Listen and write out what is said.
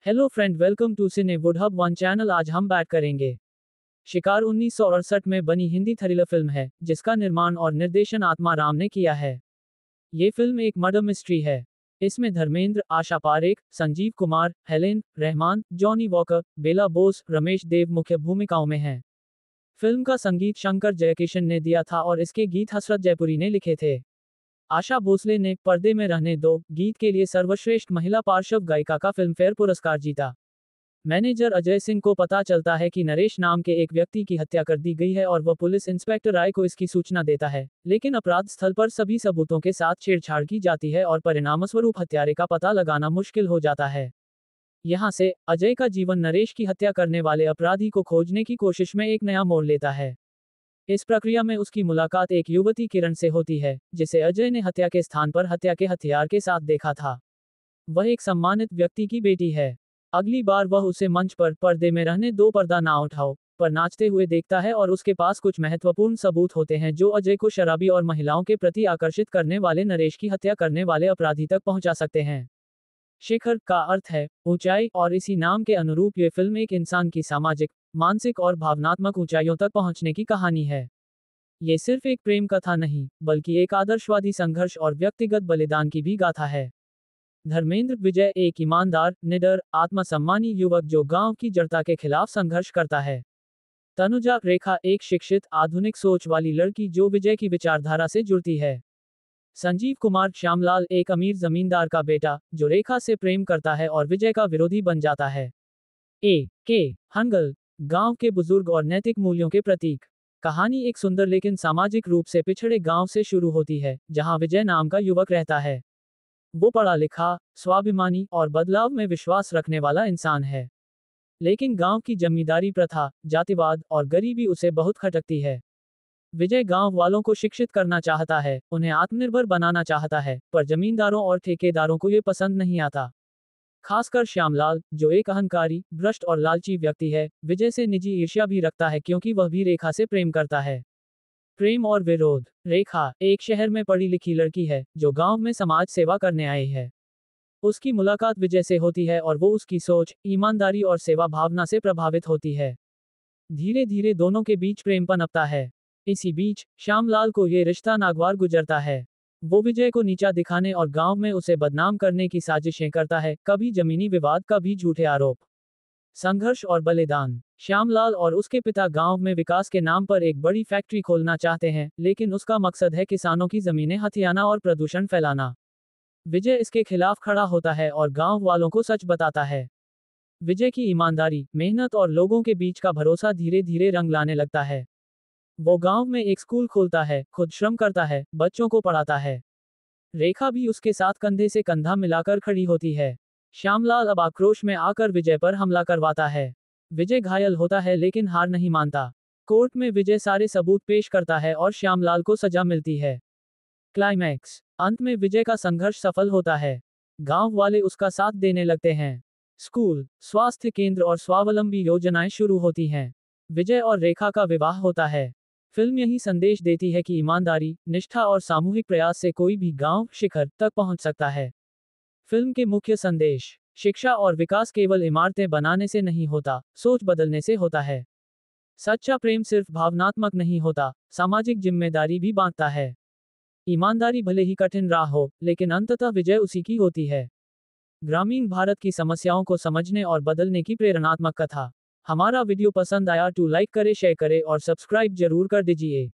Hello friend, welcome to cine wood hub one channel. आज हम बात करेंगे शिकार 1968 में बनी हिंदी थ्रिलर फिल्म है जिसका निर्माण और निर्देशन आत्मा राम ने किया है। ये फिल्म एक मर्डर मिस्ट्री है। इसमें Dharmendra, Asha Parekh, Sanjeev Kumar, Helen Rahman, Johnny Walker, Bela Bose, Ramesh Deo मुख्य भूमिकाओं में हैं। फिल्म का संगीत शंकर जयकिशन ने दिया था और इसके गीत हसरत जयपुरी ने लिखे थे। आशा भोसले ने पर्दे में रहने दो गीत के लिए सर्वश्रेष्ठ महिला पार्श्व गायिका का फिल्मफेयर पुरस्कार जीता। मैनेजर अजय सिंह को पता चलता है कि नरेश नाम के एक व्यक्ति की हत्या कर दी गई है और वह पुलिस इंस्पेक्टर राय को इसकी सूचना देता है, लेकिन अपराध स्थल पर सभी सबूतों के साथ छेड़छाड़ की जाती है और परिणामस्वरूप हत्यारे का पता लगाना मुश्किल हो जाता है। यहाँ से अजय का जीवन नरेश की हत्या करने वाले अपराधी को खोजने की कोशिश में एक नया मोड़ लेता है। इस प्रक्रिया में उसकी मुलाकात एक युवती किरण से होती है, जिसे अजय ने हत्या के स्थान पर हत्या के हथियार के साथ देखा था। वह एक सम्मानित व्यक्ति की बेटी है। अगली बार वह उसे मंच पर पर्दे में रहने दो पर्दा ना उठाओ पर नाचते हुए देखता है और उसके पास कुछ महत्वपूर्ण सबूत होते हैं जो अजय को शराबी और महिलाओं के प्रति आकर्षित करने वाले नरेश की हत्या करने वाले अपराधी तक पहुंचा सकते हैं। शिखर का अर्थ है ऊंचाई और इसी नाम के अनुरूप ये फिल्म एक इंसान की सामाजिक, मानसिक और भावनात्मक ऊंचाइयों तक पहुंचने की कहानी है। ये सिर्फ एक प्रेम कथा नहीं, बल्कि एक आदर्शवादी संघर्ष और व्यक्तिगत बलिदान की भी गाथा है। धर्मेंद्र विजय एक ईमानदार, निडर, आत्मसम्मानी युवक जो गांव की जड़ता के खिलाफ संघर्ष करता है। तनुजा रेखा एक शिक्षित, आधुनिक सोच वाली लड़की जो विजय की विचारधारा से जुड़ती है। संजीव कुमार श्यामलाल एक अमीर जमींदार का बेटा जो रेखा से प्रेम करता है और विजय का विरोधी बन जाता है। ए के हंगल गांव के बुजुर्ग और नैतिक मूल्यों के प्रतीक। कहानी एक सुंदर लेकिन सामाजिक रूप से पिछड़े गांव से शुरू होती है, जहां विजय नाम का युवक रहता है। वो पढ़ा लिखा, स्वाभिमानी और बदलाव में विश्वास रखने वाला इंसान है। लेकिन गांव की जमींदारी प्रथा, जातिवाद और गरीबी उसे बहुत खटकती है। विजय गांव वालों को शिक्षित करना चाहता है, उन्हें आत्मनिर्भर बनाना चाहता है, पर जमींदारों और ठेकेदारों को ये पसंद नहीं आता। खासकर श्यामलाल, जो एक अहंकारी, भ्रष्ट और लालची व्यक्ति है, विजय से निजी ईर्ष्या भी रखता है क्योंकि वह भी रेखा से प्रेम करता है। प्रेम और विरोध। रेखा एक शहर में पढ़ी लिखी लड़की है जो गांव में समाज सेवा करने आई है। उसकी मुलाकात विजय से होती है और वो उसकी सोच, ईमानदारी और सेवा भावना से प्रभावित होती है। धीरे धीरे दोनों के बीच प्रेम पनपता है। इसी बीच श्यामलाल को ये रिश्ता नागवार गुजरता है। वो विजय को नीचा दिखाने और गांव में उसे बदनाम करने की साजिशें करता है, कभी जमीनी विवाद, कभी झूठे आरोप। संघर्ष और बलिदान। श्यामलाल और उसके पिता गांव में विकास के नाम पर एक बड़ी फैक्ट्री खोलना चाहते हैं, लेकिन उसका मकसद है किसानों की जमीनें हथियाना और प्रदूषण फैलाना। विजय इसके खिलाफ खड़ा होता है और गांव वालों को सच बताता है। विजय की ईमानदारी, मेहनत और लोगों के बीच का भरोसा धीरे धीरे रंग लाने लगता है। वो गांव में एक स्कूल खोलता है, खुद श्रम करता है, बच्चों को पढ़ाता है। रेखा भी उसके साथ कंधे से कंधा मिलाकर खड़ी होती है। श्यामलाल अब आक्रोश में आकर विजय पर हमला करवाता है। विजय घायल होता है लेकिन हार नहीं मानता। कोर्ट में विजय सारे सबूत पेश करता है और श्यामलाल को सजा मिलती है। क्लाइमैक्स। अंत में विजय का संघर्ष सफल होता है। गांव वाले उसका साथ देने लगते हैं। स्कूल, स्वास्थ्य केंद्र और स्वावलंबी योजनाएं शुरू होती हैं। विजय और रेखा का विवाह होता है। फिल्म यही संदेश देती है कि ईमानदारी, निष्ठा और सामूहिक प्रयास से कोई भी गांव शिखर तक पहुंच सकता है। फिल्म के मुख्य संदेश। शिक्षा और विकास केवल इमारतें बनाने से नहीं होता, सोच बदलने से होता है। सच्चा प्रेम सिर्फ भावनात्मक नहीं होता, सामाजिक जिम्मेदारी भी बांटता है। ईमानदारी भले ही कठिन राह हो, लेकिन अंततः विजय उसी की होती है। ग्रामीण भारत की समस्याओं को समझने और बदलने की प्रेरणात्मक कथा। हमारा वीडियो पसंद आया तो लाइक करें, शेयर करें और सब्सक्राइब जरूर कर दीजिए।